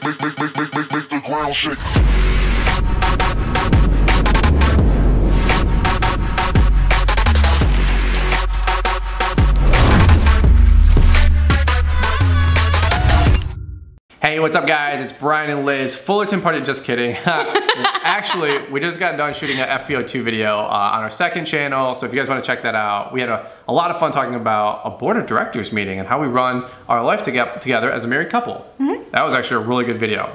Make the ground shake. Hey, what's up guys? It's Brian and Liz. Fullerton Party, just kidding. Actually, we just got done shooting an FPO2 video on our second channel, so if you guys want to check that out, we had a lot of fun talking about a board of directors meeting and how we run our life together as a married couple. That was actually a really good video.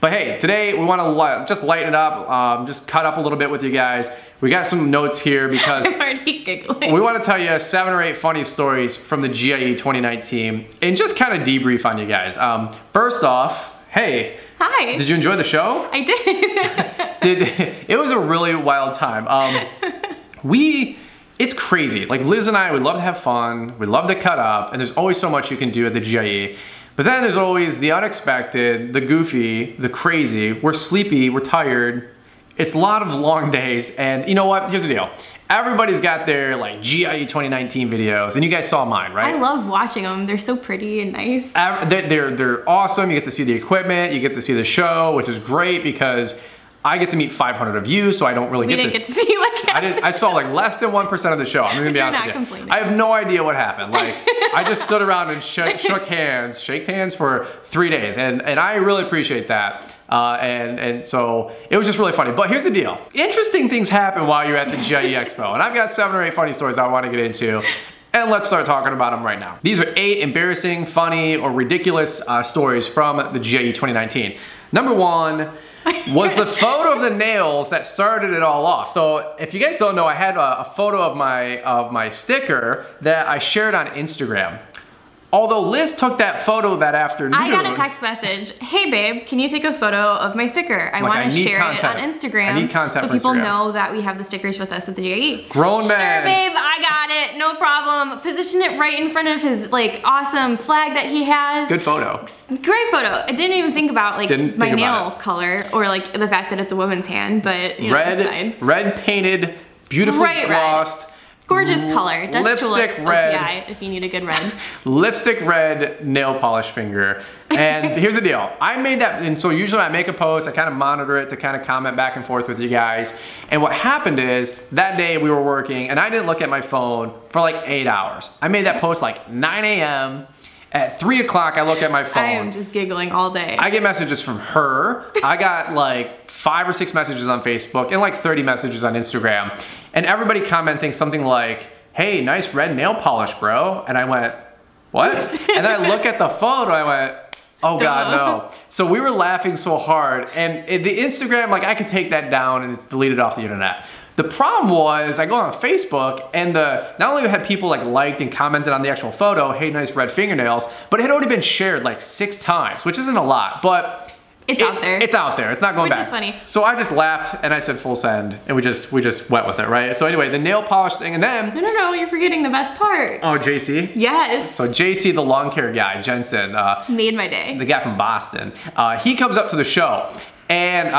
But hey, today we want to just lighten it up, just cut up a little bit with you guys. We got some notes here because I'm already giggling. We want to tell you 7 or 8 funny stories from the GIE 2019 and just kind of debrief on you guys. First off, hey. Hi. Did you enjoy the show? I did. It was a really wild time. It's crazy. Like Liz and I, we love to have fun. We love to cut up, and there's always so much you can do at the GIE. But then there's always the unexpected, the goofy, the crazy. We're sleepy, we're tired. It's a lot of long days, and you know what? Here's the deal. Everybody's got their like GIE 2019 videos, and you guys saw mine, right? I love watching them. They're so pretty and nice. They're awesome. You get to see the equipment, you get to see the show, which is great because I get to meet 500 of you, so I don't really get to see like I saw like less than 1% of the show. I'm gonna be honest with you. I have no idea what happened. Like I just stood around and shook hands for 3 days, and I really appreciate that. And so it was just really funny. But here's the deal. Interesting things happen while you're at the GIE Expo, and I've got 7 or 8 funny stories I want to get into. And let's start talking about them right now. These are 8 embarrassing, funny, or ridiculous stories from the GIE 2019. Number 1 was the photo of the nails that started it all off. So if you guys don't know, I had a photo of my sticker that I shared on Instagram. Although Liz took that photo that afternoon. I got a text message, hey babe, can you take a photo of my sticker? I want to share it on Instagram. I need content so people know that we have the stickers with us at the GIE. Grown man. Sure babe, I got it, no problem. Position it right in front of his like awesome flag that he has. Good photo. Great photo. I didn't even think about like my nail color or like the fact that it's a woman's hand, but you know, red painted, beautifully glossed. Red. Gorgeous color. Dutch lipstick tulips, red. OPI, if you need a good red. Lipstick red nail polish finger. And here's the deal. I made that, and so usually I make a post, I kind of monitor it to kind of comment back and forth with you guys. And what happened is, that day we were working, and I didn't look at my phone for like 8 hours. I made that post like 9 a.m. At 3 o'clock, I look at my phone. I am just giggling all day. I get messages from her. I got like 5 or 6 messages on Facebook and like 30 messages on Instagram. And everybody commenting something like, hey, nice red nail polish, bro. And I went, what? And then I look at the photo, I went, oh God, no. So we were laughing so hard. And the Instagram, like I could take that down and it's deleted off the internet. The problem was, I go on Facebook and not only had people like liked and commented on the actual photo, hey, nice red fingernails, but it had already been shared like 6 times, which isn't a lot, but it's out there. It's out there. It's not going back. Which is funny. So I just laughed and I said full send, and we just went with it, right? So anyway, the nail polish thing, and then no, you're forgetting the best part. Oh, JC. Yes. So JC, the lawn care guy, Jensen, made my day. The guy from Boston. He comes up to the show. And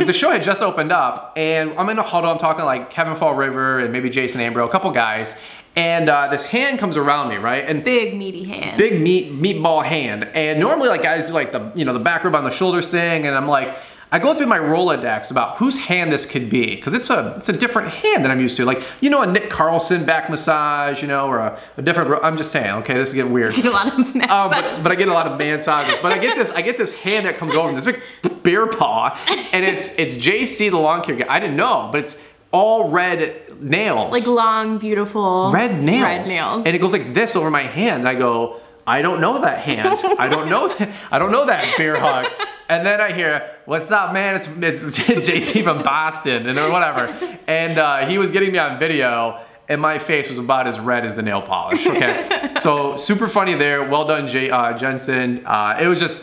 the show had just opened up, and I'm in a huddle, I'm talking like Kevin Fall River and maybe Jason Ambro, a couple guys, and this hand comes around me, right? And big meaty hand. Big meatball hand. And normally like guys do like the back rub on the shoulders thing, and I'm like, I go through my Rolodex about whose hand this could be, because it's a different hand than I'm used to. Like, you know, a Nick Carlson back massage, you know, or a different, I'm just saying, okay, this is getting weird. I get a lot of massages. But I get a lot of massages. But I get this hand that comes over, this big bear paw, and it's JC, the lawn care guy. I didn't know, but it's all red nails. Like long, beautiful red nails. Red nails. And it goes like this over my hand, and I go, I don't know that hand. I don't know that bear hug. And then I hear, what's up, man? It's JC from Boston, and whatever. And he was getting me on video, and my face was about as red as the nail polish, okay? So super funny there. Well done, Jensen. It was just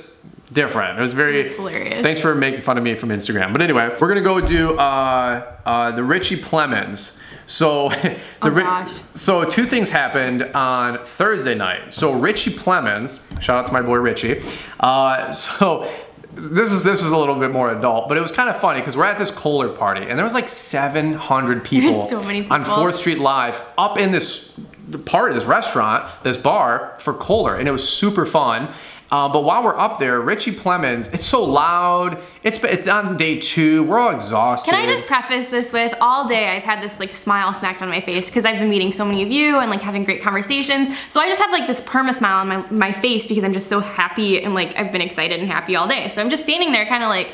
different. It was hilarious. Thanks for making fun of me from Instagram. But anyway, we're gonna go do the Richie Plemons. So, so 2 things happened on Thursday night. So Richie Plemons, shout out to my boy Richie. So this is a little bit more adult, but it was kind of funny because we're at this Kohler party, and there was like 700 people, so many people on 4th Street Live up in this restaurant, this bar for Kohler, and it was super fun. But while we're up there, Richie Plemons, it's so loud. It's on day 2. We're all exhausted. Can I just preface this with, all day I've had this like smile smacked on my face because I've been meeting so many of you and like having great conversations. So I just have like this perma smile on my face because I'm just so happy and like I've been excited and happy all day. So I'm just standing there kind of like,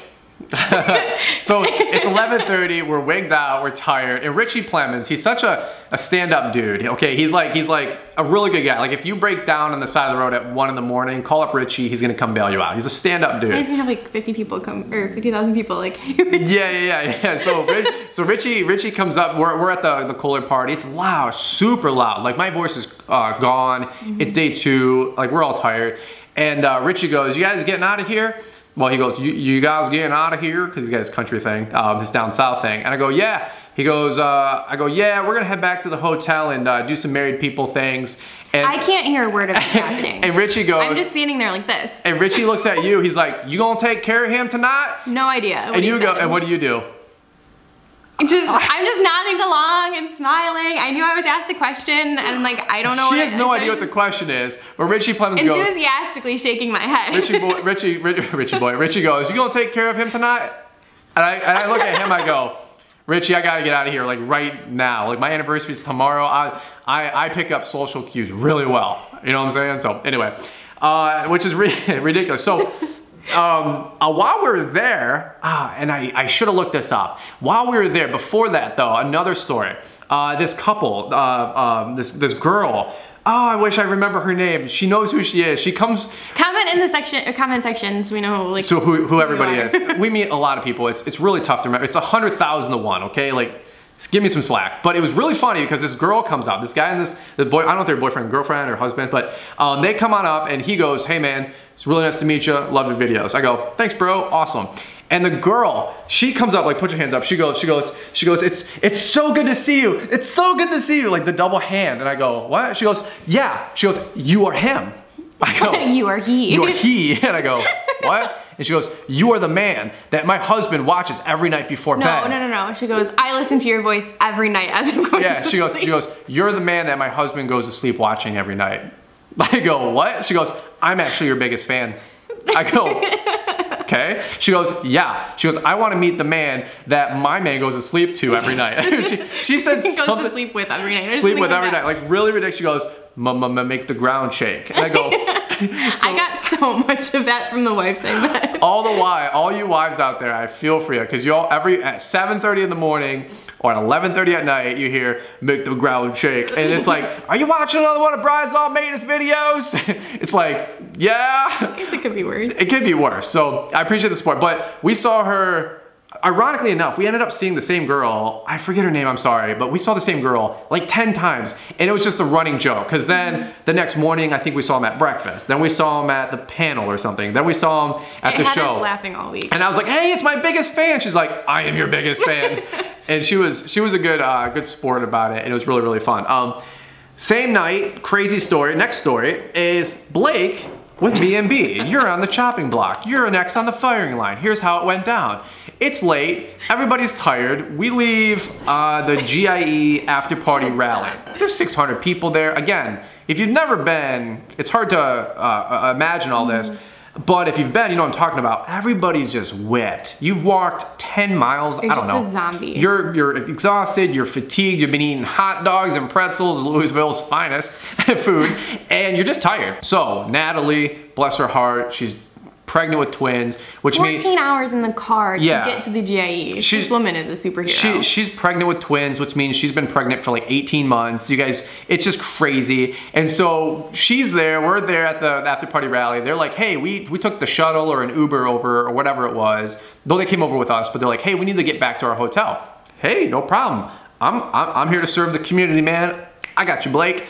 so it's 11:30, we're wigged out, we're tired, and Richie Plemons, he's such a stand-up dude, okay? He's like a really good guy. Like if you break down on the side of the road at 1 in the morning, call up Richie, he's gonna come bail you out. He's a stand-up dude. He's gonna have like 50 people come, or 50,000 people like, hey, Richie. Yeah. So Richie comes up, we're at the Kohler party. It's loud, super loud. Like my voice is gone. It's day 2, like we're all tired. And Richie goes, you guys getting out of here? Well, he goes, you guys getting out of here? Because he's got his country thing, his down south thing. And I go, yeah. He goes, I go, yeah, we're gonna head back to the hotel and do some married people things. And I can't hear a word of what's happening. And Richie goes, I'm just standing there like this. And Richie looks at you, he's like, you gonna take care of him tonight? No idea. And you go, and what do? I'm just nodding along and smiling. I knew I was asked a question and like, I don't know what has no idea what the question is, but Richie Plemons goes, enthusiastically shaking my head. Richie goes, you gonna take care of him tonight? And I look at him, I go, Richie, I gotta get out of here like right now. Like my anniversary is tomorrow. I pick up social cues really well. You know what I'm saying? So anyway, which is ridiculous. So while we were there, and I should have looked this up. While we were there, before that though, another story. This couple, this girl, I wish I remember her name. She knows who she is. She comes. Comment in the comment sections. We know like. So who everybody is. We meet a lot of people. It's really tough to remember. It's 100,000 to 1. Okay, like. Give me some slack. But it was really funny because this girl comes up, this guy and the boy, I don't know if they're boyfriend, girlfriend, or husband, but they come on up and he goes, hey man, it's really nice to meet you, love your videos. I go, thanks bro, awesome. And the girl, she comes up, like put your hands up, she goes, it's so good to see you, it's so good to see you, like the double hand. And I go, what? She goes, yeah, she goes, you are him. I go, you are he. You are he. And I go, what? And she goes, you are the man that my husband watches every night before bed. No. She goes, I listen to your voice every night as I'm going to sleep. She goes, you're the man that my husband goes to sleep watching every night. I go, what? She goes, I'm actually your biggest fan. I go, okay. She goes, yeah. She goes, I want to meet the man that my man goes to sleep to every night. she said something. Goes to sleep with every night. Sleep with every night. Like really ridiculous. She goes, make the ground shake. And I go, I got so much of that from the wives I met. All you wives out there, I feel for you, because you all at 7:30 in the morning or at 11:30 at night, you hear make the ground shake, and it's like, are you watching another one of Brian's all maintenance videos? It's like, yeah. I guess it could be worse. It could be worse. So I appreciate the support, but we saw her. Ironically enough, we ended up seeing the same girl. I forget her name, I'm sorry, but we saw the same girl like 10 times. And it was just a running joke. Because then the next morning, I think we saw him at breakfast. Then we saw him at the panel or something. Then we saw him at the show. It had us laughing all week. And I was like, hey, it's my biggest fan. She's like, I am your biggest fan. And she was a good sport about it. And it was really, really fun. Same night, crazy story. Next story is Blake with B&B. You're on the chopping block. You're next on the firing line. Here's how it went down. It's late. Everybody's tired. We leave the GIE after party rally. There's 600 people there. Again, if you've never been, it's hard to imagine all this. But if you've been, you know what I'm talking about. Everybody's just whipped. You've walked 10 miles, I don't know. You're just a zombie. You're exhausted, you're fatigued, you've been eating hot dogs and pretzels, Louisville's finest food, and you're just tired. So Natalie, bless her heart, she's pregnant with twins, which means 14 hours in the car to get to the GIE. This woman is a superhero. She's pregnant with twins, which means she's been pregnant for like 18 months. You guys, it's just crazy. And so she's there, we're there at the after party rally. They're like, hey, we took the shuttle or an Uber over or whatever it was. Though they came over with us, but they're like, hey, we need to get back to our hotel. Hey, no problem. I'm here to serve the community, man. I got you, Blake.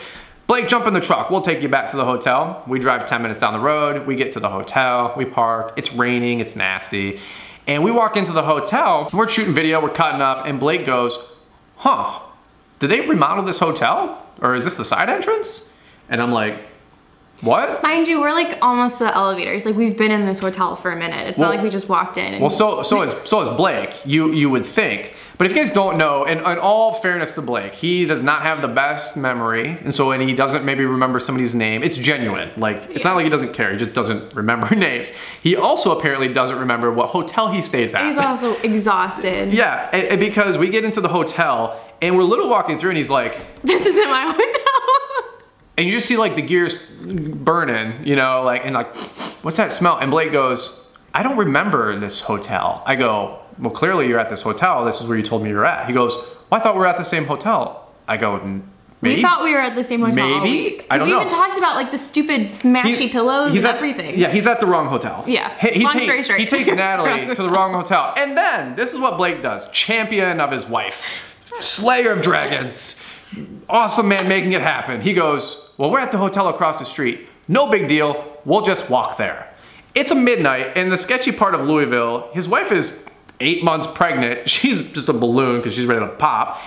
Blake, jump in the truck. We'll take you back to the hotel. We drive 10 minutes down the road. We get to the hotel. We park. It's raining. It's nasty. And we walk into the hotel. We're shooting video. We're cutting up. And Blake goes, huh, did they remodel this hotel? Or is this the side entrance? And I'm like, What? Mind you, we're like almost to the elevators. Like we've been in this hotel for a minute. It's not like we just walked in. And well, so is Blake. You would think. But if you guys don't know, in all fairness to Blake, he does not have the best memory, and so when he doesn't maybe remember somebody's name, it's genuine. Like it's not like he doesn't care. He just doesn't remember names. He also apparently doesn't remember what hotel he stays at. He's also exhausted. Yeah, and because we get into the hotel and we're little walking through, and he's like, "This isn't my hotel." And you just see like the gears burning, you know, like, and like, what's that smell? And Blake goes, I don't remember this hotel. I go, well, clearly you're at this hotel. This is where you told me you're at. He goes, well, I thought we were at the same hotel. I go, maybe? We thought we were at the same hotel. Maybe? I don't know. We even talked about like the stupid smashy pillows and everything. Yeah, he's at the wrong hotel. Yeah, long story short. He takes Natalie to the wrong hotel. And then, this is what Blake does. Champion of his wife. Slayer of dragons. Awesome man making it happen. He goes, well, we're at the hotel across the street. No big deal. We'll just walk there. It's a midnight, and the sketchy part of Louisville, his wife is 8 months pregnant. She's just a balloon because she's ready to pop.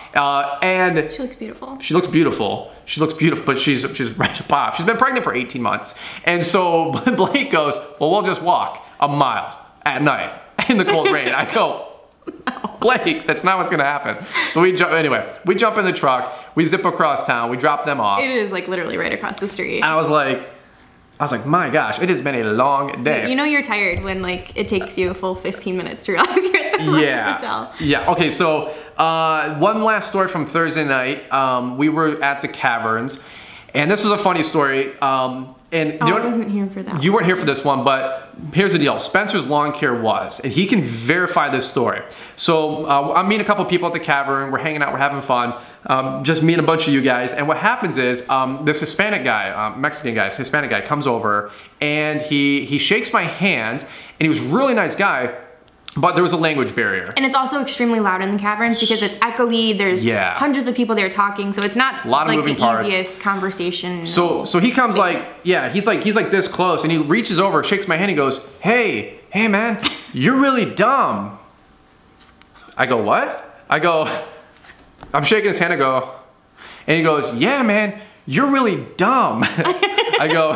And she looks beautiful. She looks beautiful. She looks beautiful, but she's ready to pop. She's been pregnant for 18 months. And so Blake goes, well, we'll just walk a mile at night in the cold rain. I go, no. Blake, that's not what's gonna happen. So we jump in the truck, we zip across town, we drop them off. It is like literally right across the street. And I was like, my gosh, it has been a long day. You know you're tired when like it takes you a full 15 minutes to realize you're at the hotel. Yeah, okay, so one last story from Thursday night. We were at the Caverns, and this was a funny story. I wasn't here for that. You weren't here for this one, but here's the deal. Spencer's lawn care was, and he can verify this story. So I'm meeting a couple people at the Cavern. We're hanging out, we're having fun. Just meeting a bunch of you guys. And what happens is this Hispanic guy, Hispanic guy comes over, and he shakes my hand, and he was a really nice guy. But there was a language barrier. And it's also extremely loud in the Caverns because it's echoey. There's hundreds of people there talking, so it's not like the easiest conversation. So he comes he's like this close, and he reaches over, shakes my hand, and goes, hey man, you're really dumb. I go, what? I go, I'm shaking his hand, and he goes, yeah man, you're really dumb. I go,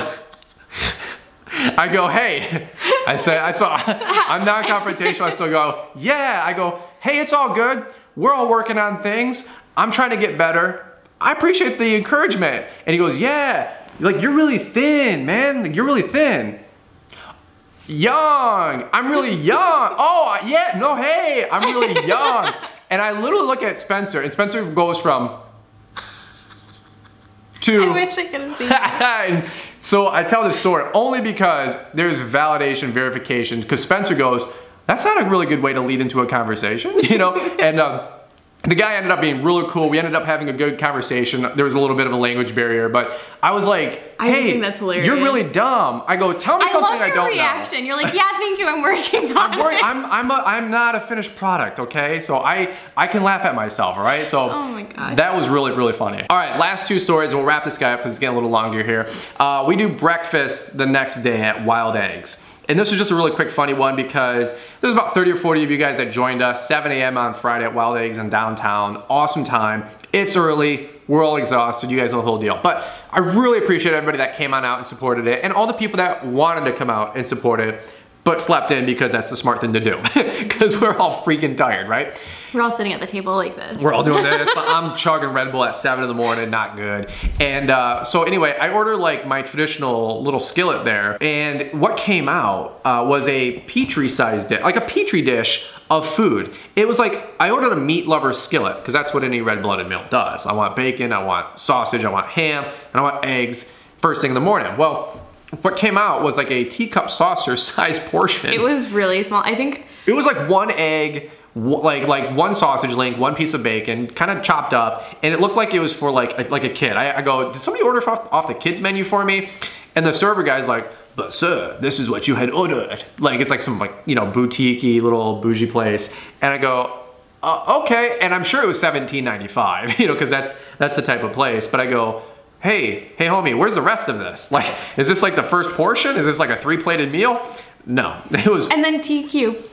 hey. I'm not confrontational. I still go, yeah. I go, hey, it's all good. We're all working on things. I'm trying to get better. I appreciate the encouragement. And he goes, yeah. Like, you're really thin, man. Like, you're really thin. Young. I'm really young. Oh, yeah. No, hey. I'm really young. And I literally look at Spencer, and Spencer goes from to... I wish I could have seen that. So I tell this story only because there's validation, verification, because Spencer goes, that's not a really good way to lead into a conversation, you know? And the guy ended up being really cool. We ended up having a good conversation. There was a little bit of a language barrier, but I was like, hey, think that's hilarious. You're really dumb. I go, tell me something I don't know. I love your reaction. You're like, yeah, thank you, I'm working on it. I'm not a finished product, okay? So I can laugh at myself, all right? So oh my gosh. That was really, really funny. All right, last two stories, and we'll wrap this guy up because it's getting a little longer here. We do breakfast the next day at Wild Eggs. And this was just a really quick, funny one because there's about 30 or 40 of you guys that joined us, 7 a.m. on Friday at Wild Eggs in downtown. Awesome time. It's early. We're all exhausted. You guys know the whole deal. But I really appreciate everybody that came on out and supported it, and all the people that wanted to come out and support it, but slept in because that's the smart thing to do. Because we're all freaking tired, right? We're all sitting at the table like this. We're all doing this. I'm chugging Red Bull at 7 in the morning, not good. And so anyway, I ordered like my traditional little skillet there, and what came out was a Petri-sized dish, like a Petri dish of food. It was like, I ordered a meat lover skillet, because that's what any red-blooded male does. I want bacon, I want sausage, I want ham, and I want eggs first thing in the morning. Well, what came out was like a teacup saucer size portion. It was really small. I think it was like one egg, like one sausage link, one piece of bacon, kind of chopped up, and it looked like it was for like a kid. I go, did somebody order off the kids menu for me? And the server guy's like, but sir, this is what you had ordered. Like it's like some like, you know, boutique-y little bougie place. And I go, okay. And I'm sure it was $17.95, you know, because that's the type of place. But I go, hey homie, where's the rest of this? Like, is this like the first portion? Is this like a 3-plated meal? No, it was. And then TQ,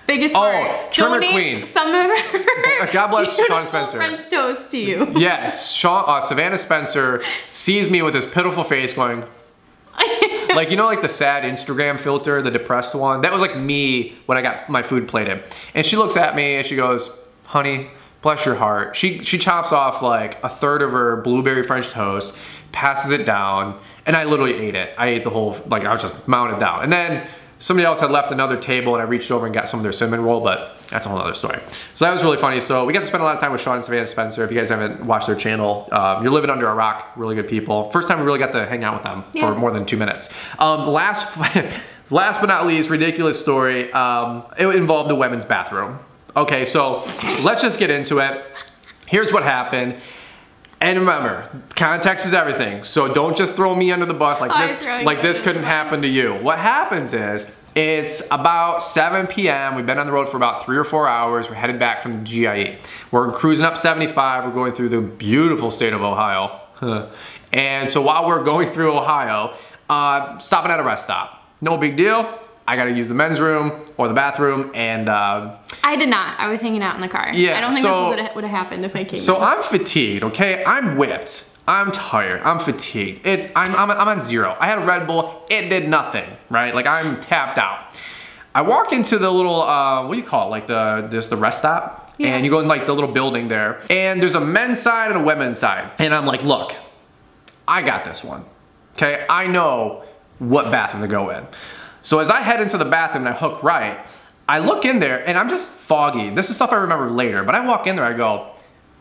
biggest part, Trimmer Queen. Some of her God bless Sean Spencer. French toast to you. Yes, Savannah Spencer sees me with this pitiful face going, Like, you know, like the sad Instagram filter, the depressed one? That was like me when I got my food plated. And she looks at me and she goes, honey, bless your heart. She chops off like a third of her blueberry French toast, passes it down, and I literally ate it. I ate the whole, like I was just mounted down. And then somebody else had left another table and I reached over and got some of their cinnamon roll, but that's a whole other story. So that was really funny. So we got to spend a lot of time with Sean and Savannah Spencer. If you guys haven't watched their channel, you're living under a rock, really good people. First time we really got to hang out with them for more than 2 minutes. Last but not least, ridiculous story. It involved the women's bathroom. Okay, so let's just get into it. Here's what happened. And remember, context is everything. So don't just throw me under the bus like this couldn't happen to you. What happens is, it's about 7 p.m. We've been on the road for about 3 or 4 hours. We're headed back from the GIE. We're cruising up 75. We're going through the beautiful state of Ohio. And so while we're going through Ohio, stopping at a rest stop. No big deal. I gotta use the men's room or the bathroom, and I did not. I was hanging out in the car. Yeah, I don't think this would have happened if I came. So I'm fatigued, okay? I'm whipped. I'm tired. I'm fatigued. I'm on zero. I had a Red Bull. It did nothing, right? Like I'm tapped out. I walk into the little what do you call it? Like there's the rest stop, and you go in like the little building there, and there's a men's side and a women's side, and I'm like, look, I got this one, okay? I know what bathroom to go in. So as I head into the bathroom and I hook right, I look in there and I'm just foggy. This is stuff I remember later, but I walk in there, I go,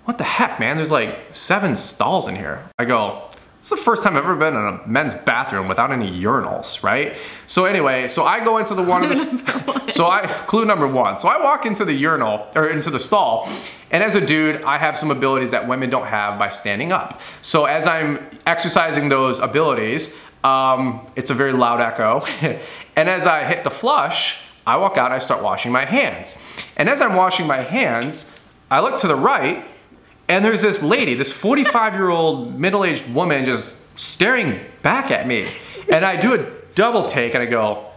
what the heck, man? There's like 7 stalls in here. I go, this is the first time I've ever been in a men's bathroom without any urinals, right? So anyway, so I go into the one of the, clue number 1. So I walk into the urinal, or into the stall, and as a dude, I have some abilities that women don't have by standing up. So as I'm exercising those abilities, it's a very loud echo. And as I hit the flush, I walk out and I start washing my hands. And as I'm washing my hands, I look to the right and there's this lady, this 45-year-old middle-aged woman just staring back at me. And I do a double take and I go,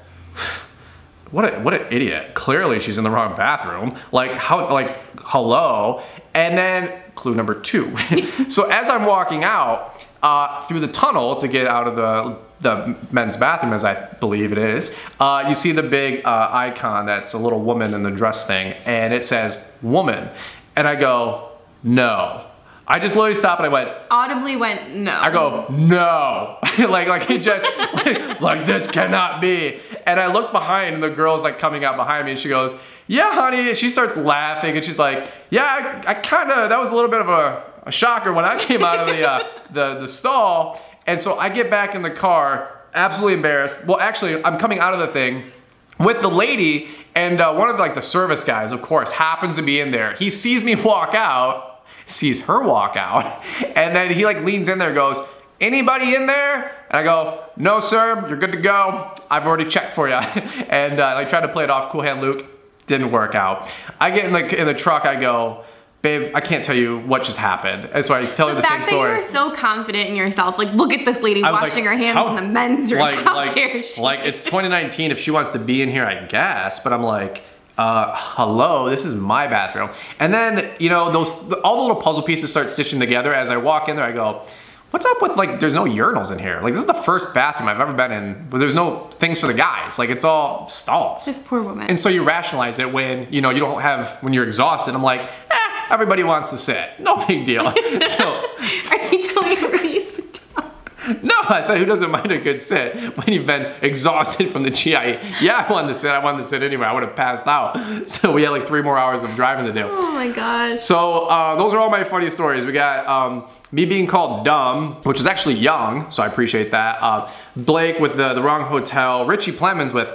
what an idiot. Clearly she's in the wrong bathroom. Like, hello. And then clue number 2. So as I'm walking out through the tunnel to get out of the men's bathroom, as I believe it is, you see the big icon that's a little woman in the dress thing, and it says woman. And I go, no. I just literally stopped and I went, audibly went, no. I go, no. like it just, like this cannot be. And I look behind and the girl's like coming out behind me and she goes, yeah, honey. And she starts laughing and she's like, yeah, I kind of, that was a little bit of a shocker when I came out of the stall. And so I get back in the car, absolutely embarrassed. Well, actually, I'm coming out of the thing with the lady, and one of the service guys, of course, happens to be in there. He sees me walk out, sees her walk out, and then he leans in there and goes, anybody in there? And I go, no, sir, you're good to go. I've already checked for you. And I tried to play it off, cool hand Luke, didn't work out. I get in the truck, I go, babe, I can't tell you what just happened. And so I tell her the same story. The fact that you were so confident in yourself, like, look at this lady washing her hands in the men's room. How dare she? Like, it's 2019. If she wants to be in here, I guess. But I'm like, hello, this is my bathroom. And then, you know, all the little puzzle pieces start stitching together. As I walk in there, I go, what's up with, there's no urinals in here? Like, this is the first bathroom I've ever been in where there's no things for the guys. Like, it's all stalls. This poor woman. And so you rationalize it when, you know, you don't have, when you're exhausted. I'm like, everybody wants to sit. No big deal. So, are you telling me really sit down? No, I said who doesn't mind a good sit when you've been exhausted from the GIE. Yeah, I wanted to sit. I wanted to sit anyway. I would have passed out. So we had 3 more hours of driving to do. Oh my gosh. So those are all my funny stories. We got me being called dumb, which was actually young, so I appreciate that. Blake with the wrong hotel. Richie Plemons with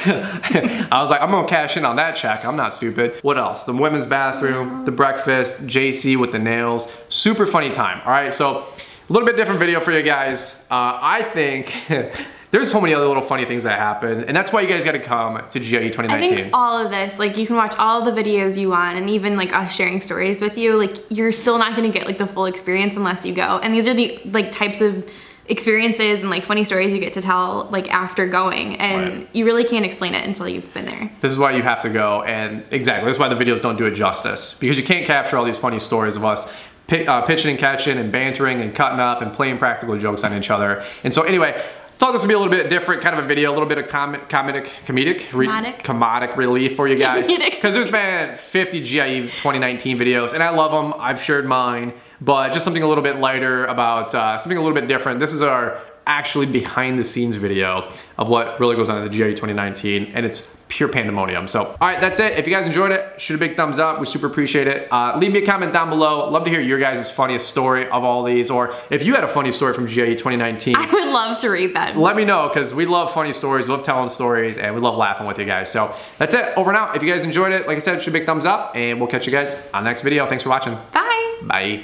I was like, I'm gonna cash in on that check. I'm not stupid. What else? The women's bathroom, the breakfast, JC with the nails. Super funny time. All right, so a little bit different video for you guys. I think there's so many other little funny things that happen, and that's why you guys got to come to GIE 2019. I think all of this, you can watch all the videos you want, and even us sharing stories with you, you're still not gonna get the full experience unless you go. And these are the types of experiences and funny stories you get to tell after going, and you really can't explain it until you've been there. This is why you have to go, and exactly, this is why the videos don't do it justice, because you can't capture all these funny stories of us pitching and catching and bantering and cutting up and playing practical jokes on each other. And so anyway, thought this would be a little bit different kind of a video, a little bit of comedic relief for you guys. Because there's been 50 GIE 2019 videos, and I love them. I've shared mine, but just something a little bit lighter about something a little bit different. This is our actually behind the scenes video of what really goes on in the GIE 2019, and it's pure pandemonium. So, all right, that's it. If you guys enjoyed it, shoot a big thumbs up. We super appreciate it. Leave me a comment down below. Love to hear your guys' funniest story of all these, or if you had a funny story from GIE 2019. I would love to read that. Let me know, because we love funny stories, we love telling stories, and we love laughing with you guys. So that's it, over and out. If you guys enjoyed it, like I said, shoot a big thumbs up, and we'll catch you guys on the next video. Thanks for watching. Bye. Bye.